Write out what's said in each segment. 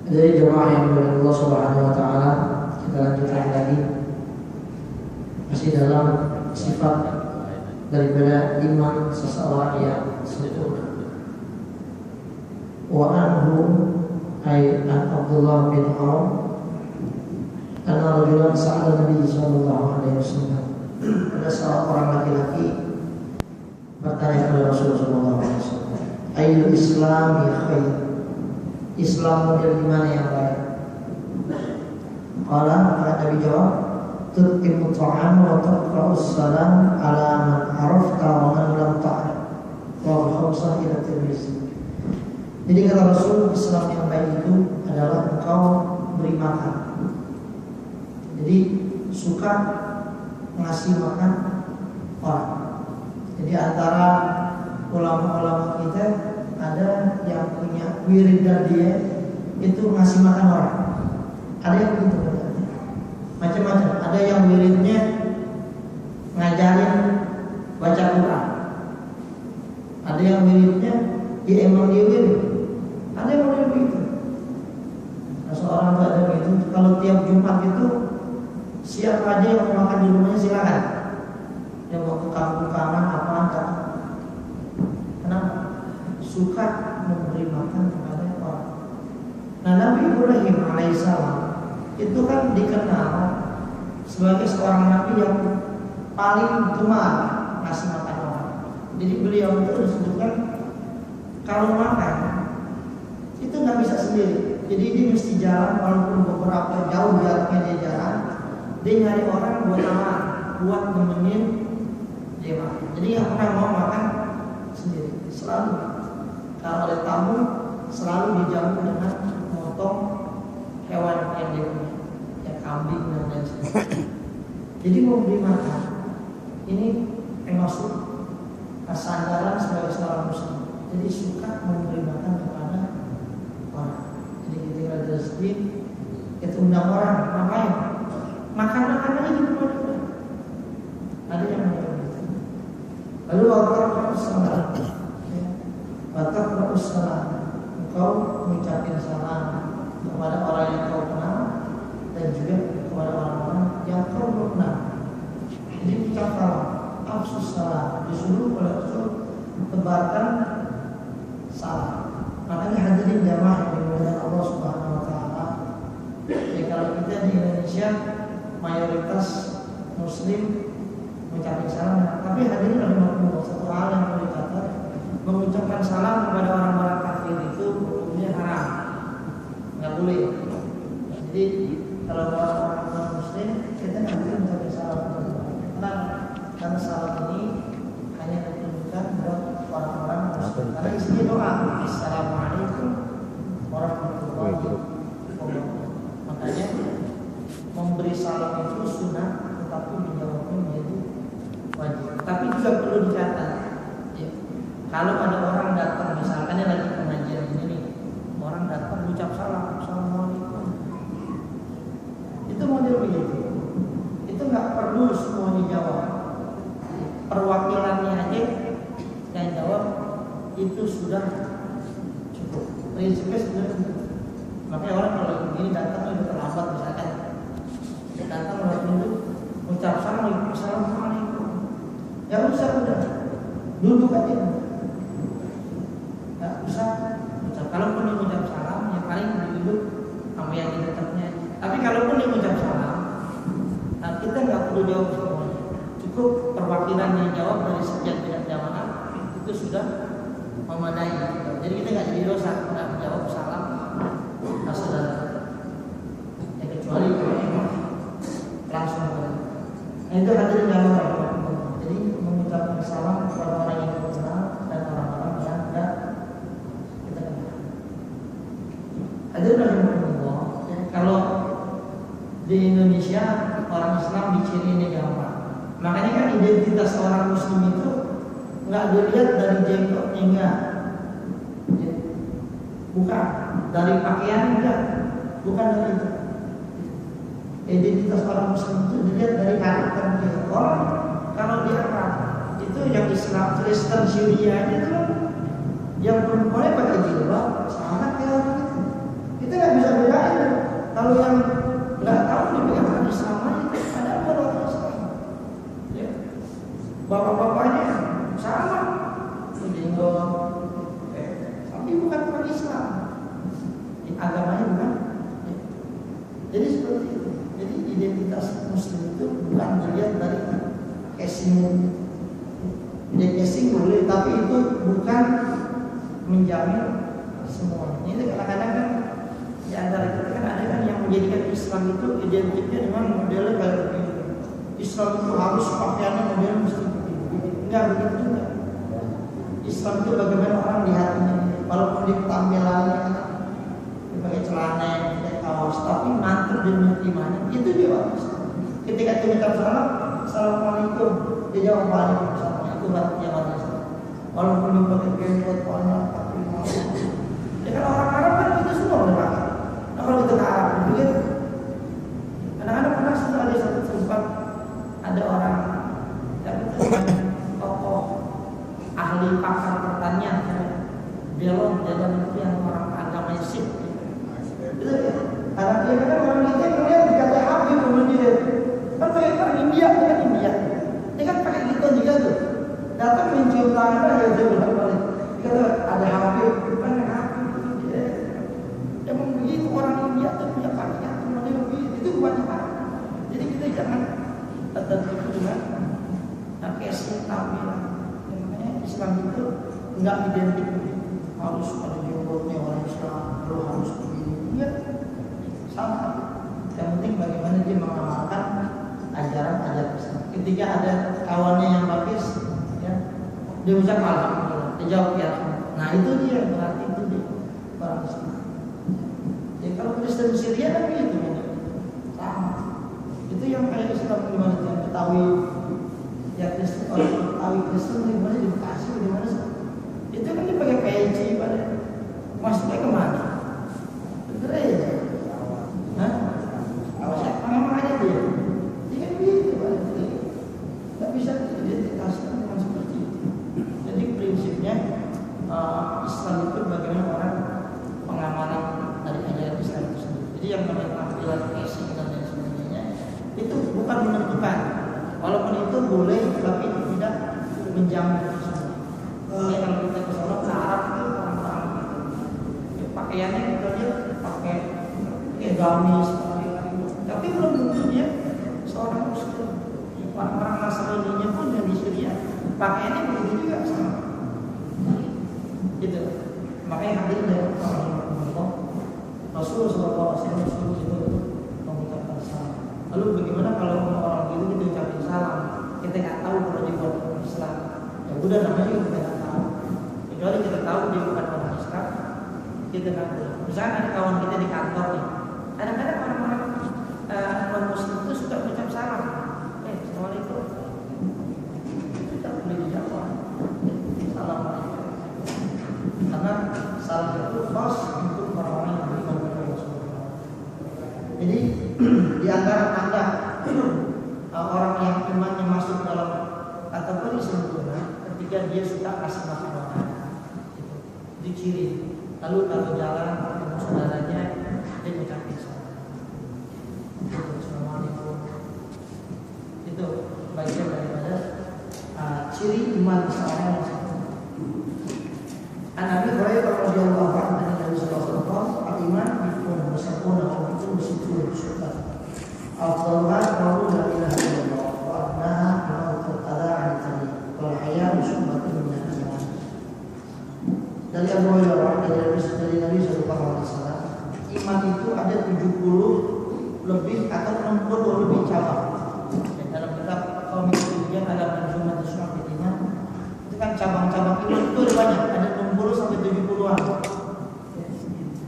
Dari jemaah yang dimuliakan Allah Subhanahu wa taala, kita lanjutkan lagi masih dalam sifat daripada iman seseorang yang sempurna. Wa anhu ay an Abdullah bin Amr anna rajulan sa'ala Nabi sallallahu alaihi wasallam. Ada seorang laki-laki bertanya kepada Rasulullah sallallahu alaihi wasallam, ayyul islami khair? Islam model gimana yang baik? Qala, Nabi jawab, tut'imu ta'am wa taqra'us salam ala man arafta wa man lam ta'rif. Wa khamsah ila Tirmizi. Jadi kata Rasul, Islam yang baik itu adalah engkau beri makan. Jadi suka ngasih makan orang. Jadi antara ulama-ulama kita ada yang punya wirid dan dia itu ngasih makan orang. Ada yang begitu, macam-macam. Ada yang wiridnya ngajarin baca Quran. Ada yang wiridnya dia emang dia wirid. Ada yang wirid begitu. Nah, seorang tuh ada begitu. Kalau tiap Jumat itu siapa aja yang mau makan di rumahnya silakan. Yang mau ke kampung-kampungan apaan tak. Kenapa? Suka memberi makan kepada orang. Nah, Nabi Ibrahim alaihissalam itu kan dikenal sebagai seorang nabi yang paling gemar ngasih makan orang. Jadi beliau itu disebutkan kalau makan itu nggak bisa sendiri. Jadi dia mesti jalan walaupun beberapa jauh jaraknya dia jalan, dia nyari orang buat makan, buat nemenin dia makan. Jadi yang pernah mau makan sendiri selalu. Kalau ada tamu selalu dijamu dengan memotong hewan yang dia punya, ya kambing dan lain sebagainya. Jadi mau beri makan ini termasuk sandaran sebagai seorang muslim. Jadi suka memberi makan kepada orang. Jadi ketika ada rezeki kita undang orang, ngapain? Makan aja di rumah kita. Ada yang begitu. Lalu orang salam. Batak salam, engkau mengucapkan salam kepada orang yang kau kenal dan juga kepada orang-orang yang kau belum kenal. Jadi ucap salam, afsus salam, disuruh oleh Rasul tebarkan salam. Makanya hadirin jamaah yang dimuliakan Allah Subhanahu wa taala. Ya, kalau kita di Indonesia mayoritas muslim mengucapkan salam, tapi hadirin ada satu hal yang perlu dicatat. Mengucapkan salam kepada orang-orang kafir itu hukumnya haram, nggak boleh. Jadi kalau orang-orang muslim kita nggak boleh mengucapkan salam karena salam ini hanya ditujukan buat orang-orang muslim. Karena isinya doa, assalamualaikum warahmatullahi wabarakatuh. Makanya memberi salam itu sunnah, tetapi menjawabnya menjadi wajib. Tapi juga perlu dicatat. Kalau ada orang datang, misalkan lagi pengajian ini nih, orang datang ucap salam, assalamualaikum. Itu model begitu. Itu nggak perlu semuanya jawab. Perwakilannya aja yang jawab itu sudah cukup. Prinsipnya sudah cukup. Makanya orang kalau begini datang lebih terlambat misalkan, dia datang lewat pintu, ucap salam, assalamualaikum. Ya udah, duduk aja. Kalaupun dia mengucap salam, ya paling duduk sama yang di dekatnya. Tapi kalaupun dia mengucap salam, perlu jawab semuanya. Cukup perwakilan yang jawab dari sekian banyak jamaah itu sudah memadai. Jadi kita nggak jadi dosa nggak menjawab salam saudara. Ya kecuali kalau memang langsung. Nah itu hadirin yang Allah. Jadi mengucapkan salam kepada orang yang kita kenal dan orang-orang yang tidak kita kenal. Hadirin yang Allah. Kalau di Indonesia orang Islam diciri ini gampang. Makanya kan identitas orang Muslim itu nggak dilihat dari jenggotnya enggak, bukan dari pakaian enggak, bukan dari itu. Identitas orang Muslim itu dilihat dari karakter dia. Orang kalau dia itu yang Islam, Kristen, Syria itu yang perempuannya pakai jilbab, sama kayak orang itu. Kita nggak bisa bedain. Kalau yang nggak tahu dipegang hadis sama itu ada apa orang Islam? Ya. Bapak-bapaknya sama, jenggot, tapi bukan orang Islam. Agamanya bukan. Ya. Jadi seperti itu. Jadi identitas Muslim itu bukan dilihat dari casing. Ya casing boleh, tapi itu bukan menjamin semuanya. Ini kadang-kadang kan di antara kita kan ada kan yang menjadikan Islam itu identiknya dengan modelnya kayak begini. Islam itu harus pakaiannya model mesti begini. Enggak begitu juga. Islam itu bagaimana orang di hatinya. Walaupun di tampilannya dia pakai celana, pakai kaos, tapi mantap di imannya. Itu dia orang Islam. Ketika kita minta salam, assalamualaikum, dia jawab waalaikumsalam. Itu hatinya orang Islam. Walaupun dia pakai jenggot, banyak, tapi maaf. Ya kalau orang Arab kan itu semua boleh pakai. Nah kalau kita ke Arab begitu, kadang-kadang pernah sudah ada satu tempat ada orang yang itu tokoh ahli pakar pertanian, belon jalan itu yang orang agama Sikh. Itu karena dia kan orang kita melihat dikata Habib kemudian kan pakai orang India, kan India, dia kan pakai gitu juga tuh. Datang mencium tangan aja dia bilang balik. Kata ada Habib, bukan Habib. Emang begitu orang India tuh punya pakaian model begitu, itu bukan apa. Jadi kita jangan tertipu dengan casing tampilan. Makanya Islam itu enggak identik harus ada jenggotnya orang Islam, harus begini. Iya, sama. Yang penting bagaimana dia mengamalkan ajaran-ajaran Islam. Ketika ada kawannya yang bagus, ya, dia ucap alhamdulillah, dia jawab ya. Nah itu dia berarti itu dia orang Islam. Kalau Kristen Syria kan begitu, sama. Itu yang kayak Islam gimana yang Betawi, ya Kristen orang Betawi Kristen di mana di Bekasi di mana sih? Itu kan dia pakai peci pada, masuknya kemana? Gereja, hah? Memang aja dia, kan begitu pada nggak bisa identitaskan dengan seperti itu. Jadi prinsipnya Islam itu bagaimana orang pengamalan dari ajaran Islam itu sendiri. Jadi yang namanya tampilan casing dan lain sebagainya itu bukan menentukan. Walaupun itu boleh, tapi itu tidak menjamin itu semua. Ya kalau kita ke sholat ke Arab itu orang-orang gitu. Ya, pakaiannya kita lihat pakai gamis, tapi belum tentu dia seorang Muslim. Orang-orang Nasrani pun yang di Syria pakaiannya begitu juga sama. Gitu. Makanya hadirin dari Allah. Rasulullah SAW itu mengucapkan salam. Lalu bagaimana kalau orang itu kita ucapin salam, kita nggak tahu kalau dia bukan orang Islam. Ya udah namanya juga kita nggak tahu. Kecuali kita tahu dia bukan orang Islam, kita nggak tahu. Misalnya ada kawan kita di kantor nih, kadang-kadang orang-orang non Muslim itu suka ucap salam. Assalamualaikum. Kita boleh dijawab. Assalamualaikum. Karena salam itu khas untuk orang-orang yang beriman kepada Rasulullah. Jadi di antara tanda orang yang imannya masuk dalam kategori sempurna ketika dia suka kasih makan orang, itu ciri. Lalu kalau jalan ketemu saudaranya dia ucapin salam. Assalamualaikum. Itu bagian daripada ciri iman seorang yang sempurna. Nabi Hurairah radhiyallahu anhu dari Nabi sallallahu alaihi wasallam al-iman bikun wasaquna wa bikun bisitu syukur. Afdallah qawlu la ilaha illallah ada 70 lebih atau 60 lebih cabang. Dan dalam kitab Qawaidul ada Manzumat Syu'abiddin itu kan cabang-cabang iman itu ada banyak, ada 60 sampai 70-an.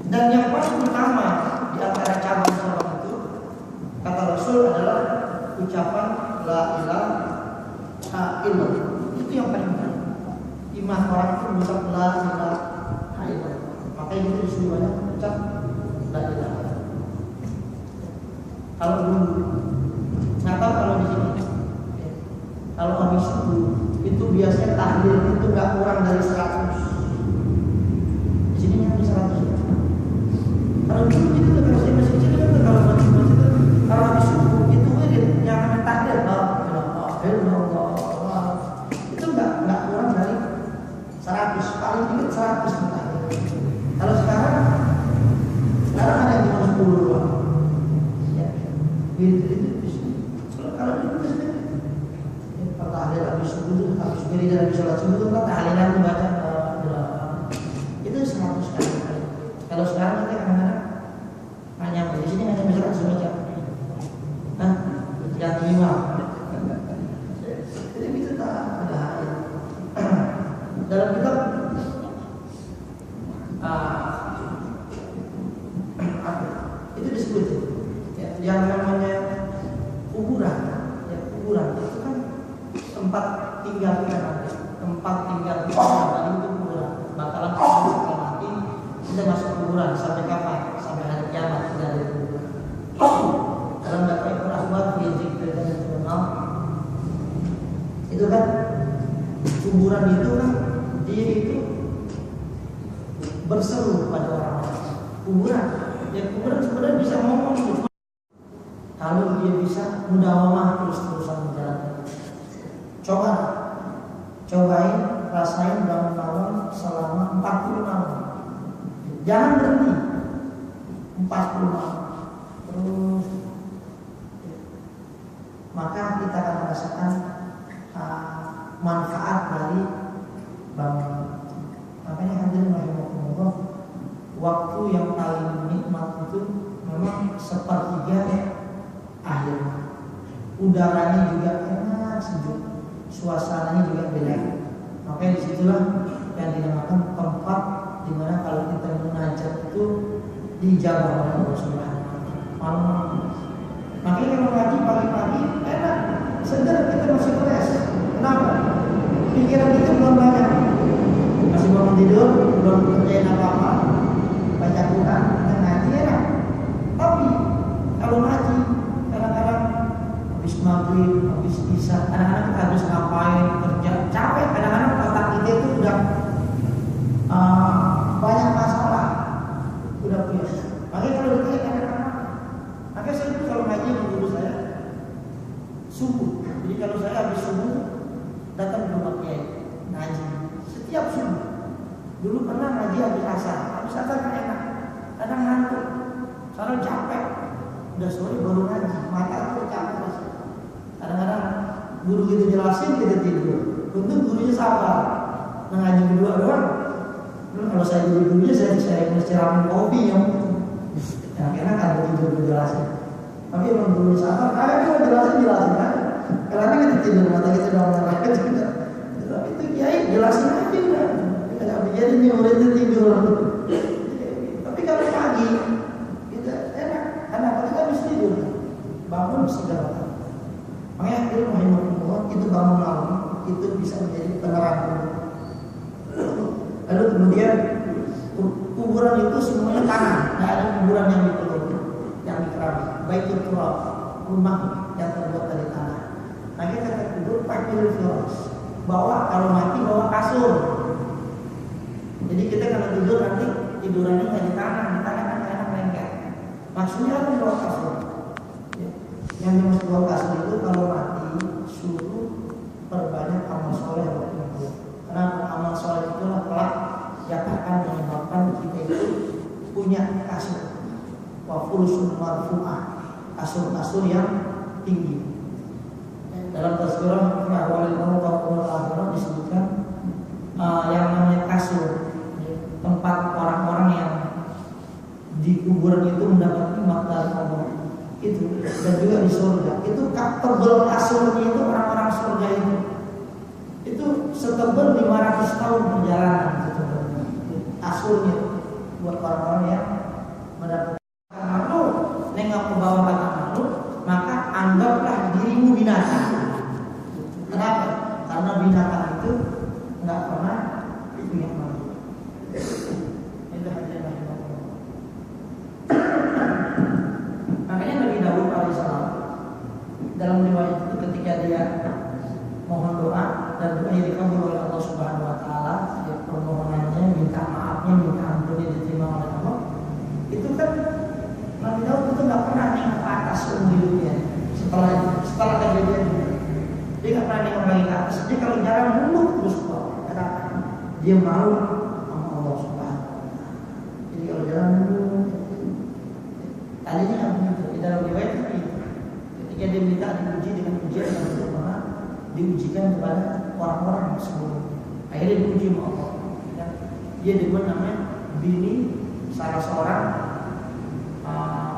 Dan yang paling utama di antara cabang-cabang itu kata Rasul adalah ucapan la ilaha illallah. Itu yang paling utama. Iman orang itu mengucap la ilaha illallah. Makanya kita disuruh banyak mengucap la ilaha. Kalau dulu, nggak tahu kalau di sini. Kalau habis itu biasanya tahlil itu nggak kurang dari 100. Di sini nyampe 100. Kalau dulu itu kalau saya masih kecil kan kalau masih kalau habis subuh itu yang namanya tahlil itu nggak kurang dari 100, paling dikit 100 tahlil. Kalau sekarang ada yang cuma 10 doang. Ya, itu. Kalau dulu tahlil habis subuh, habis wiridan, habis sholat subuh kan tahlilan membaca itu 100 kali. Kalau sekarang kita kadang-kadang hanya di sini hanya misalkan semeja, yang 5. Jadi itu tak ada. Dalam kitab itu disebut ya, yang namanya kuburan. Ya, kuburan itu kan tempat tinggal kita nanti, tempat tinggal kita nanti itu kuburan. Bakalan kita mati, kita masuk kuburan sampai kapan? Sampai hari kiamat kita ada di kuburan. Dalam dakwah Al-Ahwad fi dzikr dan Al itu kan kuburan itu kan dia itu berseru pada orang-orang. Kuburan, ya kuburan sebenarnya bisa ngomong gitu. Lalu dia bisa mudawamah terus-terusan menjalankan. Cobain rasain bangun malam selama 40 malam. Jangan berhenti 40 malam. Terus maka kita akan merasakan manfaat dari bangun. Makanya hadirin rahimakumullah, waktu yang paling nikmat itu memang sepertiga akhir. Udaranya juga enak, sejuk, suasananya juga beda. Makanya disitulah yang dinamakan tempat di mana kalau kita munajat itu dijabah oleh Allah Subhanahu wa Ta'ala. Makanya kalau ngaji pagi-pagi enak, segar, kita masih fresh. Kenapa? Pikiran kita belum banyak, masih bangun tidur, belum kerjain apa-apa, baca Quran, dan ngaji enak. Tapi kalau ngaji kadang-kadang habis maghrib, habis isya, kadang-kadang kita habis ngapain, kerja, capek. Kadang-kadang otak kita itu udah banyak masalah, udah punya. Makanya kalau ditanya kadang-kadang, makanya saya itu kalau ngaji dulu saya subuh. Jadi kalau saya habis subuh datang ke rumah kiai ngaji setiap subuh. Dulu pernah ngaji habis asar kan enak, kadang ngantuk, soalnya capek, udah sore baru ngaji, mata tuh capek. Kadang-kadang guru kita jelasin kita tidur. Untung gurunya sabar, ngaji berdua doang. Kalau saya gurunya saya cerahin kopi yang enak kan tidur jelasin. Tapi kalau gurunya sabar, kalau jelasin kan. Karena kita tidur, mata kita udah menerangkan juga. Tapi itu kiai jelasin aja kan. Nggak menjadi nih muridnya tidur. Tapi kalau pagi kita enak, karena kita habis tidur, bangun segala. Makanya ilmu rahimahullah itu bangun malam itu bisa menjadi penerang. Lalu kemudian kuburan itu semuanya tanah, nggak ada kuburan yang dipeluk, yang dikeramik. Baik itu rumah yang terbuat dari tanah. Nah kita kata kubur pakai firas, bawa kalau mati bawa kasur. Jadi kita kalau tidur nanti tidurannya nggak di tanah kan enak lengket. Maksudnya apa bawa kasur? Yang dimaksud bawa kasur itu kalau mati suruh perbanyak amal soleh yang berkumpul. Karena amal soleh itulah kelak yang akan menyebabkan kita itu punya kasur. Wa furusun marfu'ah, kasur-kasur yang tinggi. Dalam tazkirah ahwalil maut wa akhirah disebutkan yang namanya kasur, tempat orang-orang yang di kuburan itu mendapatkan rahmat dari Allah itu, dan juga di surga itu tebel kasurnya itu orang-orang surga itu setebal 500 tahun perjalanan itu kasurnya buat orang-orang yang mendapatkan makhluk. Nengok ke bawah kata makhluk, maka anggaplah dirimu binatang. Kenapa? Karena binatang itu nggak pernah punya makhluk. Itu hanya makanya Nabi Daud alaihissalam dalam riwayat itu ketika dia mohon doa dan doanya dikabul oleh Allah Subhanahu Wa Taala, permohonannya, minta maafnya, minta ampunnya diterima oleh Allah, itu kan Nabi Daud itu nggak pernah nengok ke atas seumur hidupnya. Setelah kejadian itu, dia nggak pernah nengok lagi ke atas. Dia kalau jalan muluk terus ke bawah, karena dia malu sama Allah Subhanahu Wa Taala. Jadi kalau jalan muluk, tadinya nggak begitu. Di dalam riwayat itu, ketika dia minta diuji dengan ujian yang berbeda, diujikan kepada orang-orang sebelumnya. Akhirnya diuji sama Allah. Dia dibuat namanya bini salah seorang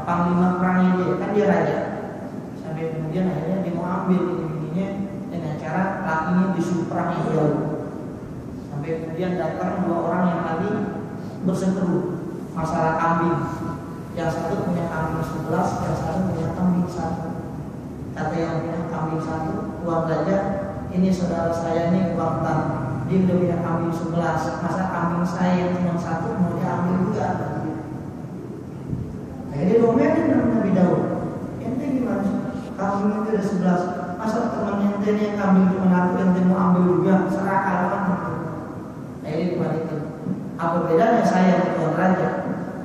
panglima perangnya dia, kan dia raja. Sampai kemudian akhirnya dia mau ambil bininya dengan cara lakinya disuruh perang yang jauh. Sampai kemudian datang dua orang yang tadi berseteru masalah kambing. Yang satu punya kambing 11, yang satu punya kambing 1. Kata yang punya kambing 1, uang saja, ini saudara saya ini uang tan, dia udah punya kambing 11, masa kambing saya yang cuma 1 mau diambil juga? Akhirnya domelin Nabi Daud, ente gimana sih? Kambing itu ada 11, masa teman ente ini yang kambing cuma 1 ente mau ambil juga? Serahkan kan? Akhirnya dibalikin. Apa bedanya saya dengan tuan raja?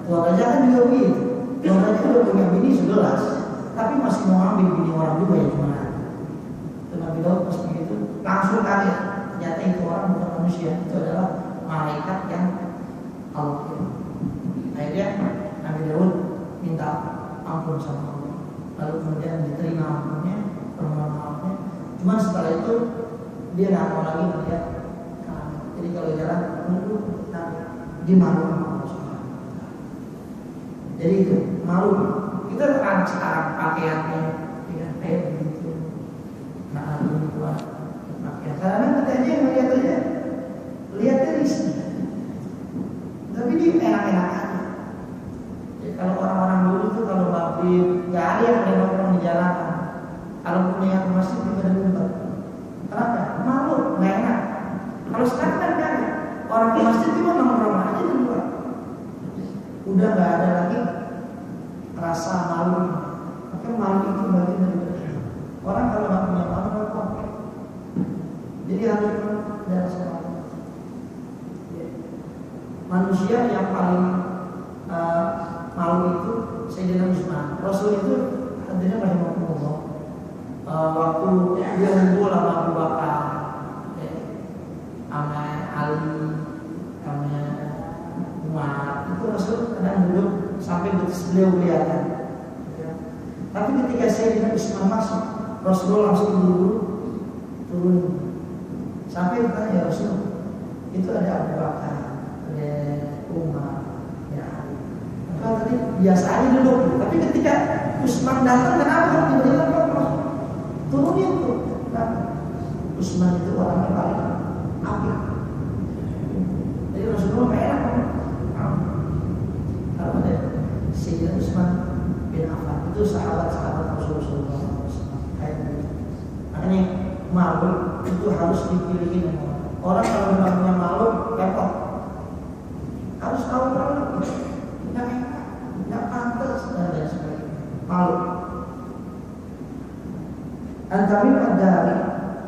Tuan raja kan juga begitu. Tuan raja udah punya bini 11, tapi masih mau ambil bini orang juga ya cuma. Itu Nabi Daud pas begitu langsung kaget. Ternyata itu orang bukan manusia, itu adalah malaikat yang Allah. Akhirnya Nabi Daud minta ampun sama Allah. Lalu kemudian diterima ampunnya, permohonan maafnya. Cuman setelah itu dia nggak mau lagi melihat. Jadi kalau jalan menunggu, dia malu sama Allah. Jadi itu malu. Kita kan sekarang pakaiannya tidak kayak begitu. Nah, ini buat pakaian. Karena kita aja melihat aja, lihat risih. Tapi dia enak-enak aja. Jadi kalau orang-orang dulu tuh kalau babib, nggak ada yang boleh nongkrong di jalanan. Kalau punya ke masjid juga ada ngumpet. Kenapa? Malu, nggak enak. Kalau sekarang kan nggak ada. Orang ke masjid cuma nongkrong aja di luar. Udah nggak ada lagi rasa malu. Maka malu itu bagian dari berdoa. Orang kalau nggak punya malu nggak apa. Jadi harus ada rasa malu. Manusia yang paling malu itu Sayyidina Utsman. Rasul itu artinya rahimahullah. Waktu dia ngumpul sama Abu Bakar, sama Ali, sama Umar, itu Rasul kadang duduk sampai betis beliau kelihatan. Tapi ketika Sayyidina Utsman masuk, Rasulullah langsung buru-buru turun. Sampai ditanya, ya Rasul, itu ada Abu Bakar, ada Umar, ya Ali. Maka tadi biasa aja duduk. Tapi ketika Utsman datang, kenapa? Tiba-tiba turunin tuh. Utsman itu orang yang paling apik. Jadi Rasulullah gak enak kan? Kalau ada Sayyidina Utsman bin Affan, itu sahabat-sahabat Rasulullah SAW. Kayak gitu. Makanya malu itu harus dipilihin. Orang kalau nggak punya malu, repot. Harus tahu malu. Nggak pantas dan lain sebagainya. Malu. Antara dari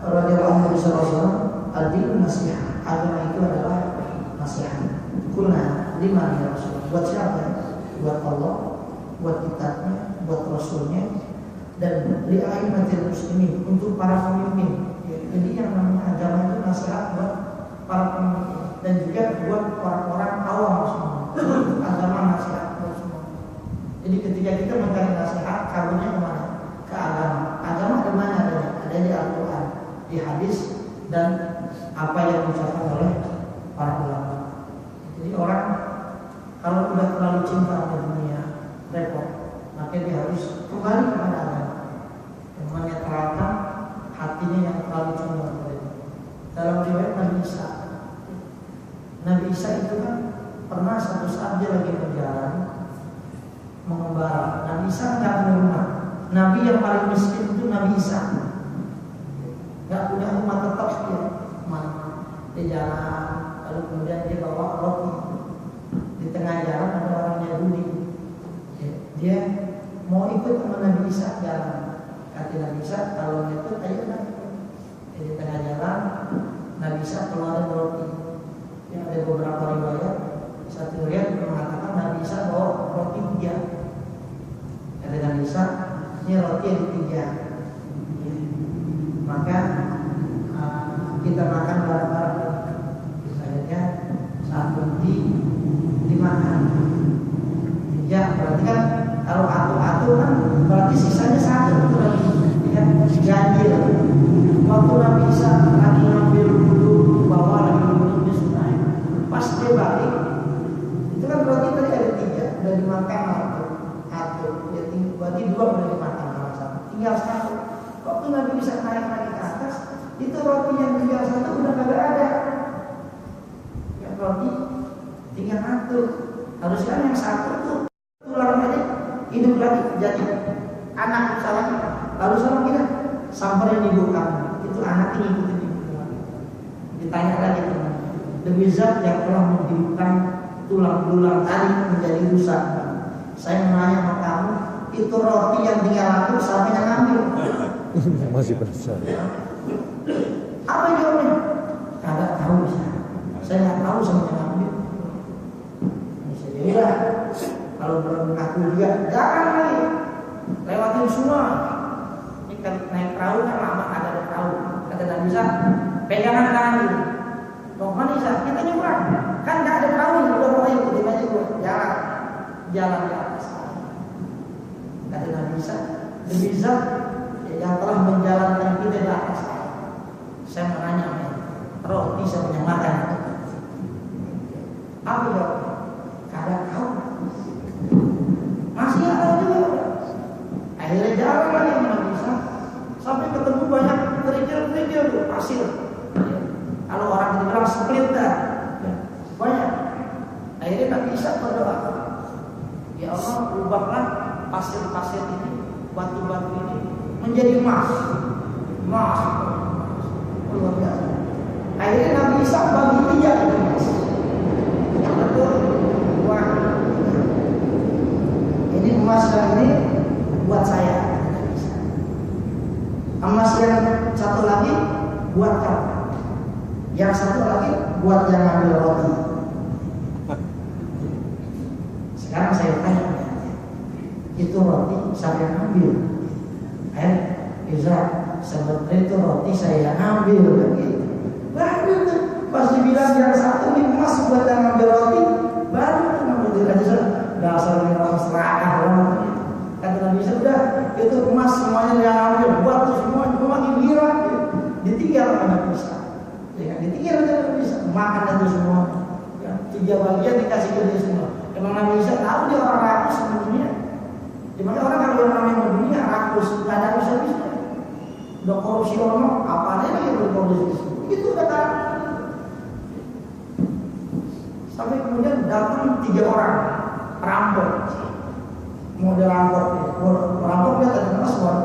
radhiyallahu anhu sallallahu al-din nasihat. Agama itu adalah nasihat. Kulna lima ya Rasul. Buat siapa? Buat Allah, buat kitabnya, buat Rasulnya, dan li'aimatil muslimin, untuk para pemimpin. Jadi yang namanya agama itu nasihat buat para pemimpin dan juga buat orang-orang awam semua. Agama nasihat buat semua. Jadi ketika kita mencari nasihat, karunya kemana? Ke agama. Agama di mana adanya? Ada di Al-Quran, di hadis, dan apa yang diucapkan oleh para ulama. Jadi orang kalau udah terlalu cinta sama dunia, repot. Pernah satu saat dia lagi berjalan mengembara. Nabi Isa nggak punya rumah. Nabi yang paling miskin itu Nabi Isa. Nggak punya rumah tetap dia. Dia jalan, lalu kemudian dia bawa roti. Di tengah jalan ada orang Yahudi. Dia mau ikut sama Nabi Isa jalan. Kata Nabi Isa, kalau ikut ayo Nabi. Di tengah jalan Nabi Isa keluarin roti. Yang ada beberapa riwayat. Satu riwayat mengatakan Nabi Isa bawa roti 3. Kata Nabi Isa, ini roti yang 3. Maka kita makan bareng-bareng. Akhirnya satu dimakan. 3 berarti kan kalau atu-atu kan berarti sisanya 1 itu lagi ya, ganjil. Waktu Nabi Isa lagi ngambil dulu bawa lagi dulu di sungai, pas dia balik itu kan berarti tadi ada 3 udah dimakan atu, ya, berarti 2 udah dimakan tinggal 1. Waktu Nabi Isa naik lagi ke atas, itu roti yang tinggal 1 udah kagak ada. Yang roti tinggal 1. Harusnya yang 1 tuh tulang tadi hidup lagi jadi anak misalnya. Lalu sama kita samperin ibu kamu, itu anak ini ikutin ibu kamu. Ditanya lagi teman, demi zat yang telah menghidupkan tulang-tulang tadi menjadi rusak. Saya menanya sama kamu, itu roti yang tinggal 1 siapa yang ngambil? Masih penasaran. Apa jawabnya? Kagak tahu saya nggak tahu sama yang ngambil. Jadi kalau bermengaku dia jangan lagi lewatin semua. Ini kan naik perahu kan lama ada perahu. Kata Nabi Isa, pegangan tangan dulu. Mau mana Isa? Kita nyebrang. Kan nggak ada perahu, udah mau ikutin aja gua. Jalan di atas. Kata Nabi Isa, demi zat yang telah menjalankan kita di atas. Saya menanya, roti saya punya makan. Apa jawabnya? Kagak tahu. Masih ada juga. Akhirnya jalan lagi Nabi Isa sampai ketemu banyak kerikil-kerikil pasir. Kalau orang itu bilang split dah, banyak. Akhirnya Nabi Isa berdoa, ya Allah ubahlah pasir-pasir ini, batu-batu ini menjadi emas. Luar biasa. Akhirnya Nabi Isa bagi 3 emas. Yang betul, wah, ini emas yang ini buat saya. Emas yang satu lagi buat kamu. Yang satu lagi buat yang ngambil roti. Sekarang saya tanya, itu roti saya yang ambil? Sebenarnya itu roti saya ambil begitu. Baru tuh pas dibilang yang satu ini emas buat yang ngambil roti, baru tuh ngambil aja dasarnya orang serakah orang. Kata Nabi Isa, udah itu emas semuanya yang ambil, buat tuh semua makin gila. Ditinggal sama Nabi Isa. Ya, ditinggal aja Nabi Isa, makan itu semua. Ya, 3 bagian dikasih ke dia semua. Emang Nabi Isa tahu dia orang rakus sebenarnya. Dimana orang kalau yang namanya dunia rakus, nggak ada bisa-bisa. Udah korupsi orang, apa aja yang berkorupsi. Itu kata. Sampai kemudian datang 3 orang perampok. Mau dirampok, dia terkenal semua